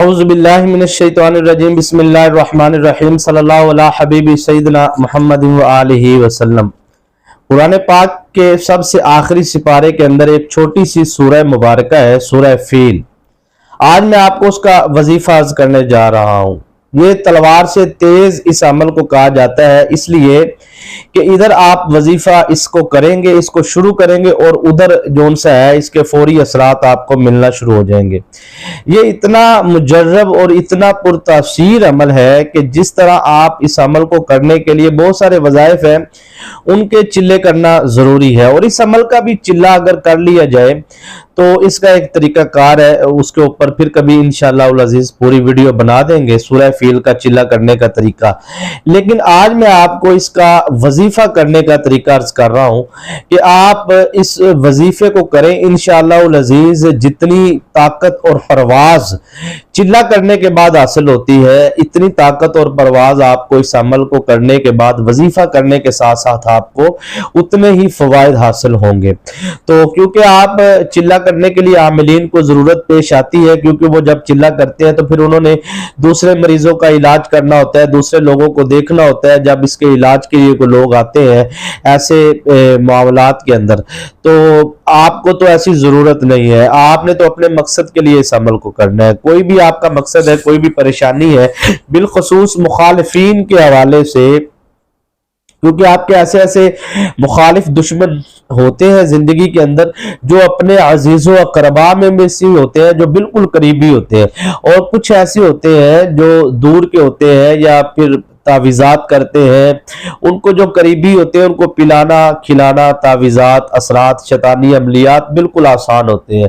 اعوذ باللہ من الشیطان الرجیم بسم اللہ الرحمن الرحیم صلی اللہ علیہ حبیب سیدنا محمد وآلہ وسلم۔ قرآن پاک کے سب سے آخری سپارے کے اندر ایک چھوٹی سی سورہ مبارکہ ہے، سورہ فیل۔ آج میں آپ کو اس کا وظیفہ عرض کرنے جا رہا ہوں۔ یہ تلوار سے تیز اس عمل کو کہا جاتا ہے، اس لیے کہ ادھر آپ وظیفہ اس کو کریں گے، اس کو شروع کریں گے، اور ادھر جون سا ہے اس کے فوری اثرات آپ کو ملنا شروع ہو جائیں گے۔ یہ اتنا مجرب اور اتنا پرتاثیر عمل ہے کہ جس طرح آپ اس عمل کو کرنے کے لیے بہت سارے وظائف ہیں، ان کے چلے کرنا ضروری ہے، اور اس عمل کا بھی چلہ اگر کر لیا جائے تو اس کا ایک طریقہ کار ہے، اس کے اوپر پھر کبھی انشاءاللہ العزیز پوری ویڈیو بنا دیں گے سورہ فیل کا چلہ کرنے کا طریقہ۔ لیکن آج میں آپ کو اس کا وظیفہ کرنے کا طریقہ عرض کر رہا ہوں کہ آپ اس وظیفے کو کریں انشاءاللہ العزیز۔ جتنی طاقت اور پرواز چلہ کرنے کے بعد حاصل ہوتی ہے، اتنی طاقت اور پرواز آپ کو اس عمل کو کرنے کے بعد وظیفہ کرنے کے ساتھ ساتھ آپ کو اتنے ہی فوائد حاصل ہوں گے۔ تو کیونکہ آپ چلہ کرنے کے لیے عاملین کو ضرورت پیش آتی ہے، کیونکہ وہ جب چلہ کرتے ہیں تو پھر انہوں نے دوسرے مریضوں کا علاج کرنا ہوتا ہے، دوسرے لوگوں کو دیکھنا ہوتا ہے جب اس کے علاج کے لیے کوئی لوگ آتے ہیں ایسے معاملات کے اندر۔ تو آپ کو تو ایسی ضرورت نہیں ہے، آپ نے تو اپنے مقصد کے لیے اس عمل کو کرنا ہے۔ کوئی بھی آپ کا مقصد ہے، کوئی بھی پریشانی ہے، بالخصوص مخالفین کے حوالے سے، کیونکہ آپ کے ایسے ایسے مخالف دشمن ہوتے ہیں زندگی کے اندر جو اپنے عزیز و اقربا میں سے ہوتے ہیں، جو بالکل قریبی ہوتے ہیں، اور کچھ ایسے ہوتے ہیں جو دور کے ہوتے ہیں یا پھر تعویذات کرتے ہیں۔ ان کو جو قریبی ہوتے ہیں ان کو پلانا کھلانا، تعویذات، اثرات، شیطانی عملیات بالکل آسان ہوتے ہیں،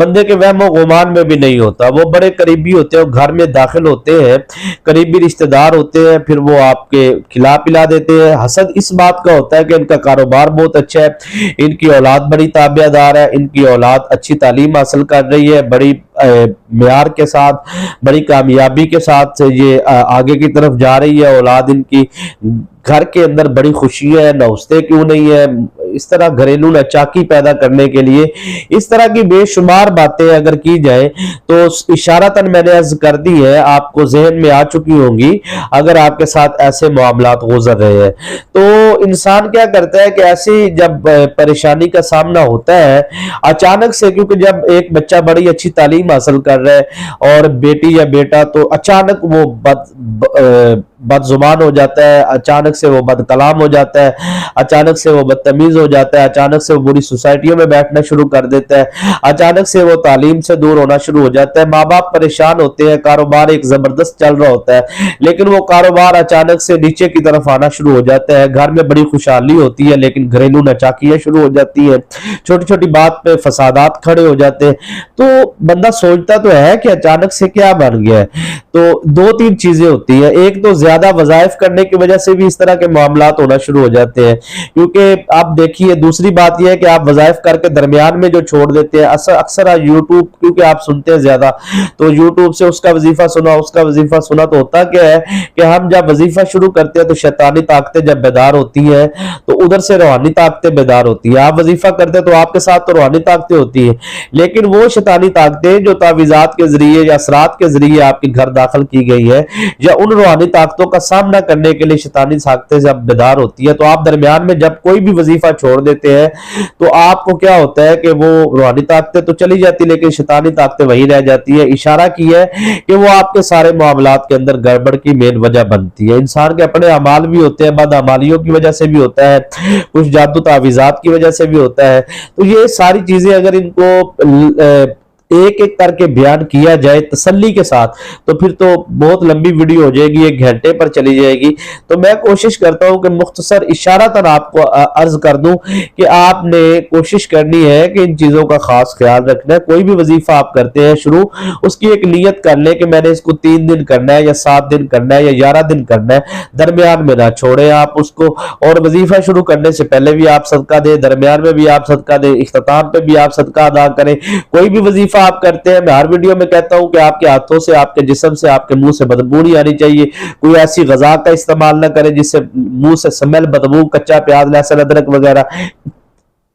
بندے کے وہم و گمان میں بھی نہیں ہوتا۔ وہ بڑے قریبی ہوتے ہیں، گھر میں داخل ہوتے ہیں، قریبی رشتہ دار ہوتے ہیں، پھر وہ آپ کے کھلا پلا دیتے ہیں۔ حسد اس بات کا ہوتا ہے کہ ان کا کاروبار بہت اچھا ہے، ان کی اولاد بڑی تابع دار ہے، ان کی اولاد اچھی تعلیم حاصل کر رہی ہے، بڑی معیار کے ساتھ، بڑی کامیابی کے ساتھ یہ آگے کی طرف جا رہی ہے، اولاد ان کی گھر کے اندر بڑی خوشی ہے، نوستے کیوں نہیں ہے۔ اس طرح گھریلو نچاکی پیدا کرنے کے لیے اس طرح کی بے شمار باتیں اگر کی جائے تو اشارتاً میں نے عرض کر دی ہے، آپ کو ذہن میں آ چکی ہوں گی اگر آپ کے ساتھ ایسے معاملات گزر رہے ہیں۔ تو انسان کیا کرتا ہے کہ ایسی جب پریشانی کا سامنا ہوتا ہے اچانک سے، کیونکہ جب ایک بچہ بڑی اچھی تعلیم حاصل کر رہا ہے اور بیٹی یا بیٹا، تو اچانک وہ بد زبان ہو جاتا ہے، اچانک سے وہ بد کلام ہو جاتا ہے، اچانک سے وہ بدتمیز ہو جاتا ہے، اچانک سے وہ بری سوسائٹیوں میں بیٹھنا شروع کر دیتا ہے، اچانک سے وہ تعلیم سے دور ہونا شروع ہو جاتا ہے۔ ماں باپ پریشان ہوتے ہیں، کاروبار ایک زبردست چل رہا ہوتا ہے، لیکن وہ کاروبار اچانک سے نیچے کی طرف آنا شروع ہو جاتا ہے۔ گھر میں بڑی خوشحالی ہوتی ہے لیکن گھریلو نچاکیاں شروع ہو جاتی ہیں، چھوٹی چھوٹی بات پہ فسادات کھڑے ہو جاتے ہیں۔ تو بندہ سوچتا تو ہے کہ اچانک سے کیا بن گیا ہے۔ تو دو تین چیزیں ہوتی ہیں، ایک تو زیادہ وظائف کرنے کی وجہ سے بھی اس طرح کے معاملات ہونا شروع ہو جاتے ہیں، کیونکہ آپ دیکھیے دوسری بات یہ ہے کہ آپ وظائف کر کے درمیان میں جو چھوڑ دیتے ہیں، اکثر یوٹیوب کیونکہ آپ سنتے ہیں زیادہ، تو یوٹیوب سے اس کا وظیفہ سنا، اس کا وظیفہ سنا، تو ہوتا کیا ہے کہ ہم جب وظیفہ شروع کرتے ہیں تو شیطانی طاقتیں جب بیدار ہوتی ہیں تو ادھر سے روحانی طاقتیں بیدار ہوتی ہیں۔ آپ وظیفہ کرتے ہیں تو آپ کے ساتھ تو روحانی طاقتیں ہوتی ہیں، لیکن وہ شیطانی طاقتیں جو تعویذات کے ذریعے یا اثرات کے ذریعے آپ کے گھر داخل کی گئی ہے، یا ان روحانی طاقتوں کا سامنا کرنے کے لیے شیطانی طاقتیں جب بیدار ہوتی ہے، تو آپ درمیان میں جب کوئی بھی وظیفہ چھوڑ دیتے ہیں تو آپ کو کیا ہوتا ہے کہ وہ روحانی طاقتیں تو چلی جاتی لیکن شیطانی طاقتیں وہی رہ جاتی ہے۔ اشارہ کی ہے کہ وہ آپ کے سارے معاملات کے اندر گڑبڑ کی مین وجہ بنتی ہے۔ انسان کے اپنے اعمال بھی ہوتے ہیں، بد اعمالیوں کی وجہ سے بھی ہوتا ہے، کچھ جادو تعویذات کی وجہ سے بھی ہوتا ہے۔ تو یہ ساری چیزیں اگر ان کو ایک ایک کر کے بیان کیا جائے تسلی کے ساتھ تو پھر تو بہت لمبی ویڈیو ہو جائے گی، 1 گھنٹے پر چلی جائے گی۔ تو میں کوشش کرتا ہوں کہ مختصر اشارتاً آپ کو عرض کر دوں کہ آپ نے کوشش کرنی ہے کہ ان چیزوں کا خاص خیال رکھنا ہے۔ کوئی بھی وظیفہ آپ کرتے ہیں شروع، اس کی ایک نیت کر لیں کہ میں نے اس کو 3 دن کرنا ہے یا 7 دن کرنا ہے یا 11 دن کرنا ہے، درمیان میں نہ چھوڑیں آپ اس کو۔ اور وظیفہ شروع کرنے سے پہلے بھی آپ صدقہ دیں، درمیان میں بھی آپ صدقہ دیں، اختتام پہ بھی آپ صدقہ ادا کریں۔ کوئی بھی وظیفہ آپ کرتے ہیں، میں ہر ویڈیو میں کہتا ہوں کہ آپ کے ہاتھوں سے، آپ کے جسم سے، آپ کے منہ سے بدبو نہیں آنی چاہیے۔ کوئی ایسی غذا کا استعمال نہ کرے جس سے منہ سے سمیل، بدبو، کچا پیاز، لہسن، ادرک وغیرہ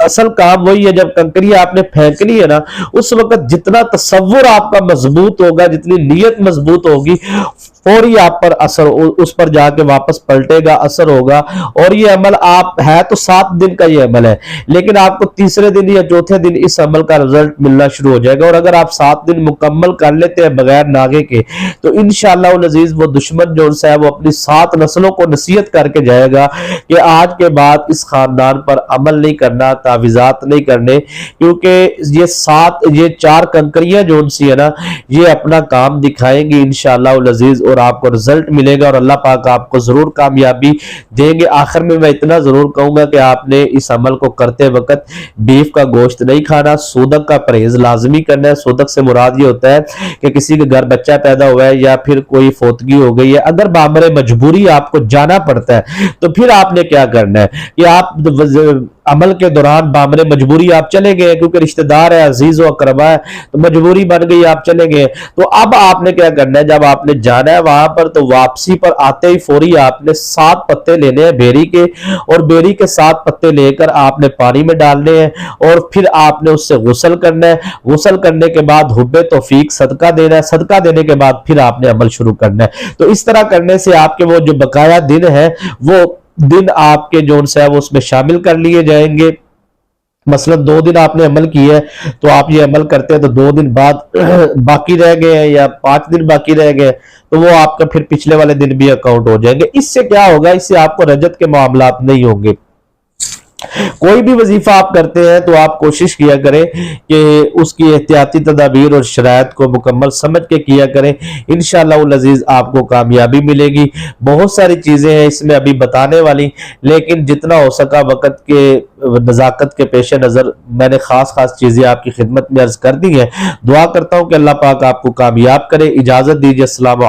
اصل کام وہی ہے، جب کنکریاں آپ نے پھینکنی ہے نا، اس وقت جتنا تصور آپ کا مضبوط ہوگا، جتنی نیت مضبوط ہوگی، فوری آپ پر اثر، اس پر جا کے واپس پلٹے گا، اثر ہوگا۔ اور یہ عمل آپ ہے تو 7 دن کا یہ عمل ہے، لیکن آپ کو تیسرے دن یا چوتھے دن اس عمل کا رزلٹ ملنا شروع ہو جائے گا۔ اور اگر آپ 7 دن مکمل کر لیتے ہیں بغیر ناغے کے، تو انشاءاللہ العزیز وہ دشمن جو ہے وہ اپنی 7 نسلوں کو نصیحت کر کے جائے گا کہ آج کے بعد اس خاندان پر عمل نہیں کرنا، تعویذات نہیں کرنے، کیونکہ یہ 4 کنکریاں جو ان سی ہے نا، یہ اپنا کام دکھائیں گی انشاءاللہ العزیز، اور آپ کو رزلٹ ملے گا، اور اللہ پاک آپ کو ضرور کامیابی دیں گے۔ آخر میں اتنا ضرور کہوں گا کہ آپ نے اس عمل کو کرتے وقت بیف کا گوشت نہیں کھانا، سودک کا پرہیز لازمی کرنا ہے۔ سودک سے مراد یہ ہوتا ہے کہ کسی کے گھر بچہ پیدا ہوا ہے یا پھر کوئی فوتگی ہو گئی ہے، اگر بامر مجبوری آپ کو جانا پڑتا ہے تو پھر آپ نے کیا کرنا ہے کہ آپ عمل کے دوران بامر مجبوری آپ چلے گئے، کیونکہ رشتہ دار ہے، عزیز و اقربا ہے، تو مجبوری بن گئی، آپ چلے گئے، تو اب آپ نے کیا کرنا ہے، جب آپ نے جانا ہے وہاں پر تو واپسی پر آتے ہی فوری آپ نے 7 پتے لینے ہیں بیری کے، اور بیری کے 7 پتے لے کر آپ نے پانی میں ڈالنے ہیں، اور پھر آپ نے اس سے غسل کرنا ہے۔ غسل کرنے کے بعد حب توفیق صدقہ دینا ہے، صدقہ دینے کے بعد پھر آپ نے عمل شروع کرنا ہے۔ تو اس طرح کرنے سے آپ کے وہ جو بقایا دن ہے، وہ دن آپ کے جو ہے وہ اس میں شامل کر لیے جائیں گے۔ مثلا 2 دن آپ نے عمل کیا ہے تو آپ یہ عمل کرتے ہیں تو 2 دن بعد باقی رہ گئے ہیں یا 5 دن باقی رہ گئے، تو وہ آپ کا پھر پچھلے والے دن بھی اکاؤنٹ ہو جائیں گے۔ اس سے کیا ہوگا، اس سے آپ کو رجت کے معاملات نہیں ہوں گے۔ کوئی بھی وظیفہ آپ کرتے ہیں تو آپ کوشش کیا کریں کہ اس کی احتیاطی تدابیر اور شرائط کو مکمل سمجھ کے کیا کریں، انشاءاللہ العزیز آپ کو کامیابی ملے گی۔ بہت ساری چیزیں ہیں اس میں ابھی بتانے والی، لیکن جتنا ہو سکا وقت کے نزاکت کے پیش نظر میں نے خاص چیزیں آپ کی خدمت میں عرض کر دی ہیں۔ دعا کرتا ہوں کہ اللہ پاک آپ کو کامیاب کرے۔ اجازت دیجیے، السلام علیکم۔